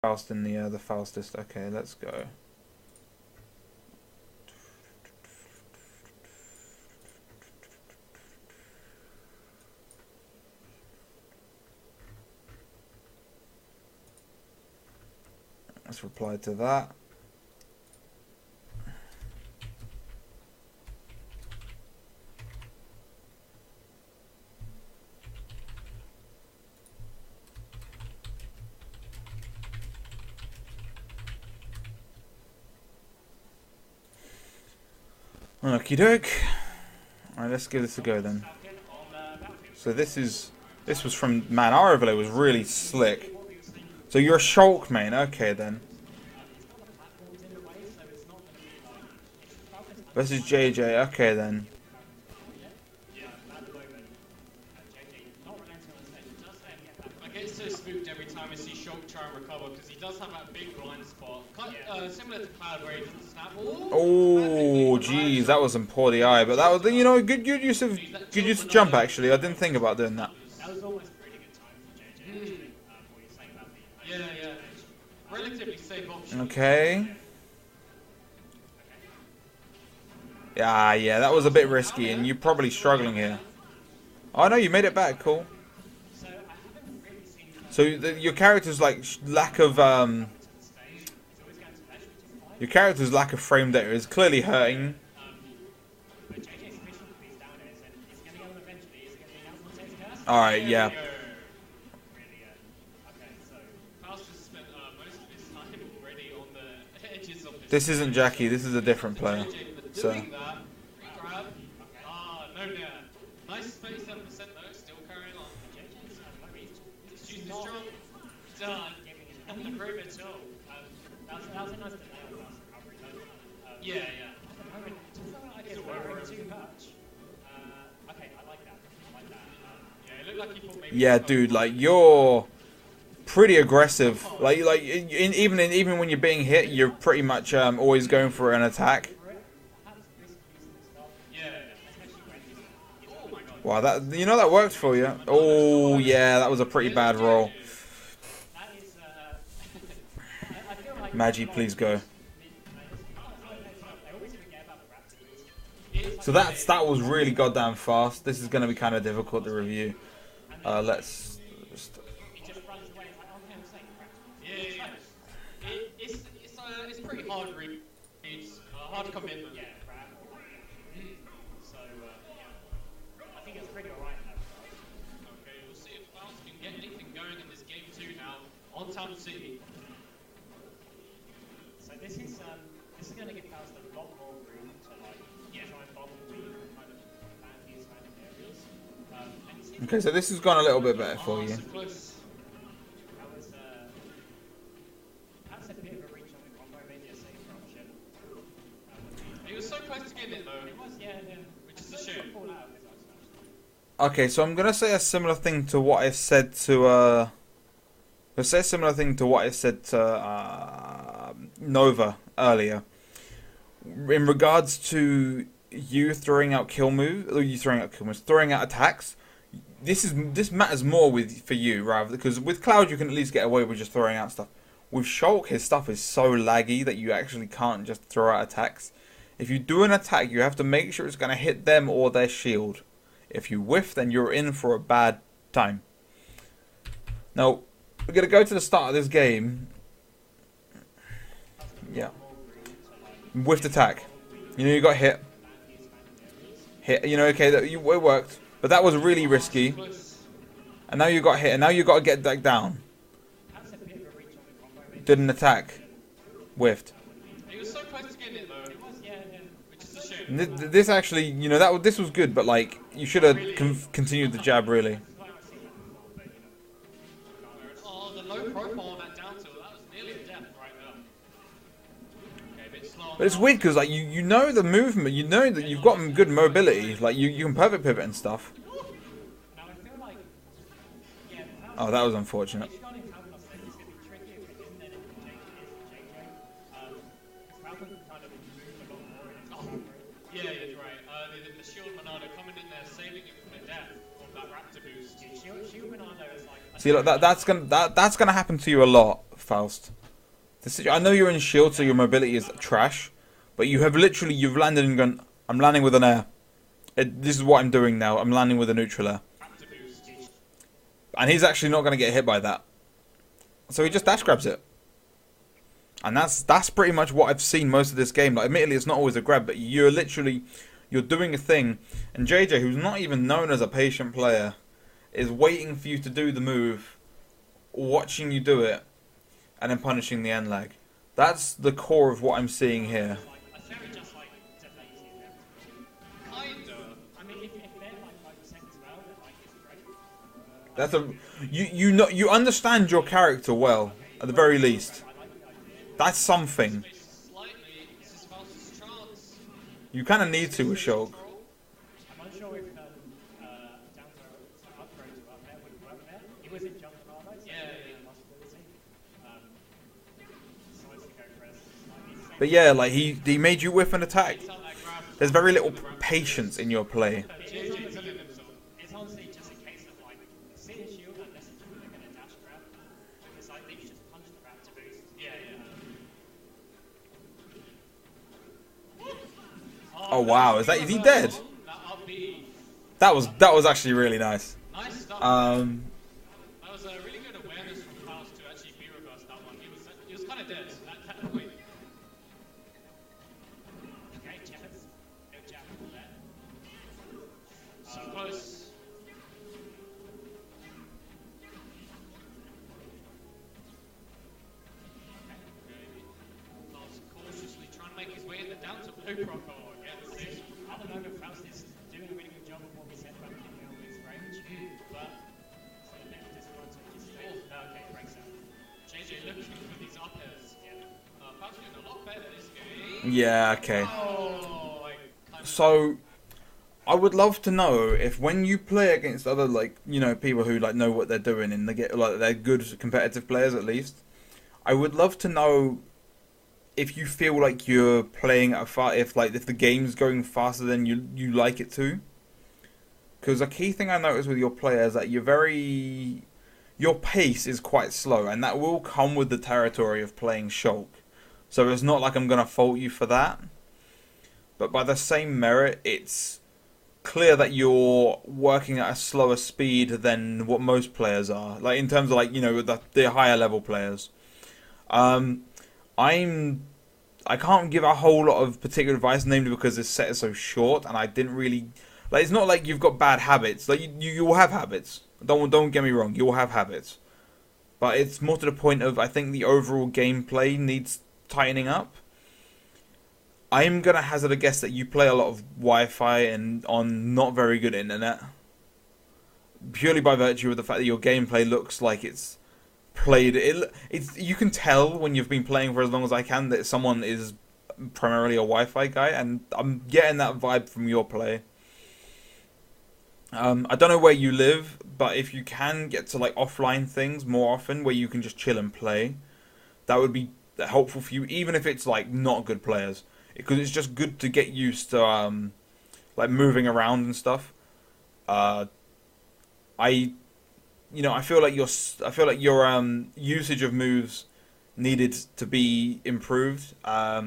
Faust in the Faustist. Okay, let's go. Let's reply to that. Okie doke. Alright, let's give this a go then. So this was from, man, our overlay was really slick. So you're a Shulk main, okay then. Versus JJ, okay then. I get so spooked every time I see Shulk try and recover because he does have that big blind spot. Similar to Cloud where he doesn't snap. Oh, jeez, that was some poor DI, but that was, you know, good use of jump actually. I didn't think about doing that. That was almost a pretty good time for JJ. What you're saying about the Yeah. Relatively safe option. Okay. Yeah, that was a bit risky, and you're probably struggling here. Oh no, you made it back. Cool. So your character's like lack of frame data is clearly hurting. All right, yeah. This isn't Jackie. This is a different player. So. Nice 37% though, still carrying on. He's using his strong. Done. And he proved it all. That was a nice delay on Faust recovery. Yeah. It doesn't look like it's working too much. Okay, I like that. Yeah, it looked like he thought maybe. Yeah, dude, like you're pretty aggressive. Like even when you're being hit, you're pretty much always going for an attack. Wow, that worked for you. Oh yeah, that was a pretty bad roll. Magi, please go. So that was really goddamn fast. This is going to be kind of difficult to review. Let's. It's pretty hard read. It's hard commitment. I think it's pretty alright now. Okay, we'll see if Faust can get anything going in this game too now on Town City. So this is going to give Faust a lot more room to try and bubble the kind of land these kind of areas. Okay, so this has gone a little bit better for you. That was that's a bit of a reach on the combo, maybe a safer option. He was so close to getting it though. It was, yeah. Which is a shame. Okay, so I'm gonna say a similar thing to what I said to Nova earlier. In regards to you throwing out throwing out attacks. This matters more for you rather because with Cloud you can at least get away with just throwing out stuff. With Shulk, his stuff is so laggy that you actually can't just throw out attacks. If you do an attack, you have to make sure it's gonna hit them or their shield. If you whiff, then you're in for a bad time. Now, we're going to go to the start of this game. Yeah. Whiffed attack. You know, you got hit. You know, okay, it worked. But that was really risky. And now you got hit, and now you got to get back down. Did an attack. Whiffed. This actually, you know, this was good, but like you should have continued the jab really. Oh, the low profile on that down tilt, that was nearly a death right there. Okay, a bit slow. But it's weird because like you know the movement, you know that you've got good mobility, like you can perfect pivot and stuff. Oh, that was unfortunate. Yeah, you're right. The shield Monado coming in there, saving it from the death of that Raptor boost. Shield Monado is like. See, look, that's gonna happen to you a lot. Faust. I know you're in shield, so your mobility is trash, but you have literally, you've landed and gone, I'm landing with an air. This is what I'm doing now. I'm landing with a neutral air. And he's actually not going to get hit by that. So he just dash grabs it. And that's pretty much what I've seen most of this game. Like, admittedly, it's not always a grab, but you're doing a thing. And JJ, who's not even known as a patient player, is waiting for you to do the move, watching you do it, and then punishing the end lag. That's the core of what I'm seeing here. That's you understand your character well, at the very least. That's something. You kind of need to with Shulk. I'm unsure if down to upgrade to up there would work there. He was in jump armor, so possibility. Decides to go for a slightly. But yeah, like he made you whiff an attack. There's very little patience in your play. It's honestly just a case of like sit in shield unless it's really going to dash grab, because like they just punch the grab to boost. Oh wow, is he dead? That was actually really nice. Nice stuff. That was a really good awareness from Faust to actually be reversed that one. He was kind of dead at that point. Okay, Jeffers. No jab there. So close. Faust cautiously trying to make his way in the down to blue Croco again. At the moment, Faust is doing a really good job of what we said about getting out of his range, but so left disadvantage is still okay, breaks out. JJ looking for these up airs. Faust doing a lot better this game. Yeah, okay. Oh, So I would love to know if when you play against other, like, you know, people who like know what they're doing and they get like they're good competitive players at least. I would love to know if you feel like you're playing at if the game's going faster than you like it to. Because a key thing I noticed with your play is that your pace is quite slow, and that will come with the territory of playing Shulk. So it's not like I'm gonna fault you for that. But by the same merit, it's clear that you're working at a slower speed than what most players are. Like in terms of like, you know, the higher level players. I can't give a whole lot of particular advice, namely because this set is so short, and I didn't really like. It's not like you've got bad habits. Like you will have habits. Don't get me wrong. You'll have habits, but it's more to the point of I think the overall gameplay needs tightening up. I'm gonna hazard a guess that you play a lot of Wi-Fi and on not very good internet, purely by virtue of the fact that your gameplay looks like it's played. You can tell when you've been playing for as long as I can that someone is primarily a Wi-Fi guy, and I'm getting that vibe from your play. I don't know where you live, but if you can get to like offline things more often where you can just chill and play, that would be helpful for you, even if it's like not good players, because it's just good to get used to like moving around and stuff. I feel like your usage of moves needed to be improved. I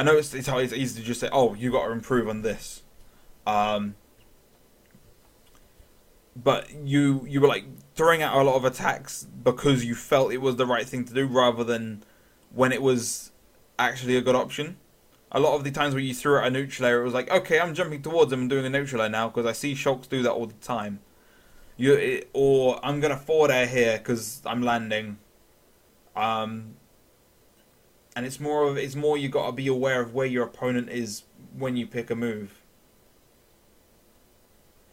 know it's easy to just say, oh, you got to improve on this. But you were like throwing out a lot of attacks because you felt it was the right thing to do, rather than when it was actually a good option. A lot of the times when you threw out a neutral air, it was like, okay, I'm jumping towards him and doing a neutral air now because I see Shulks do that all the time. Or I'm gonna forward air here because I'm landing. And it's more you gotta be aware of where your opponent is when you pick a move.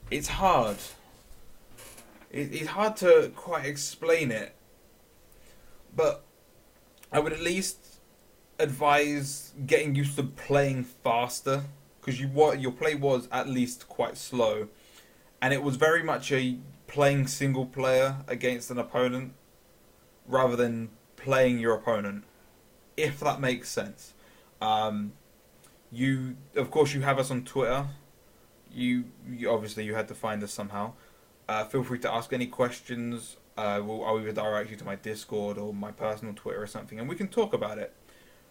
It's hard. It's hard to quite explain it, but I would at least advise getting used to playing faster, because your play was at least quite slow, and it was very much a playing single player against an opponent rather than playing your opponent, if that makes sense. Of course, you have us on Twitter. You obviously you had to find us somehow. Feel free to ask any questions I'll either direct you to my Discord or my personal Twitter or something, and we can talk about it.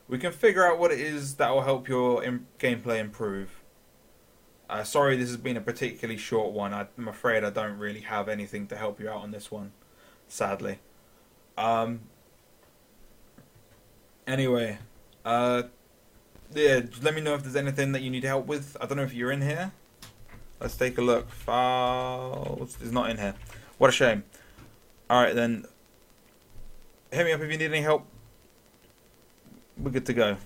We can figure out what it is that will help your gameplay improve. Sorry, this has been a particularly short one. I'm afraid I don't really have anything to help you out on this one, sadly. Anyway, yeah, let me know if there's anything that you need help with. I don't know if you're in here. Let's take a look. Faust is not in here. What a shame. Alright then. Hit me up if you need any help. We're good to go.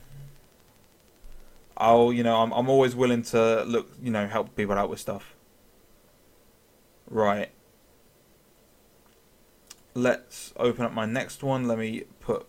I'm always willing to look, help people out with stuff. Right. Let's open up my next one. Let me put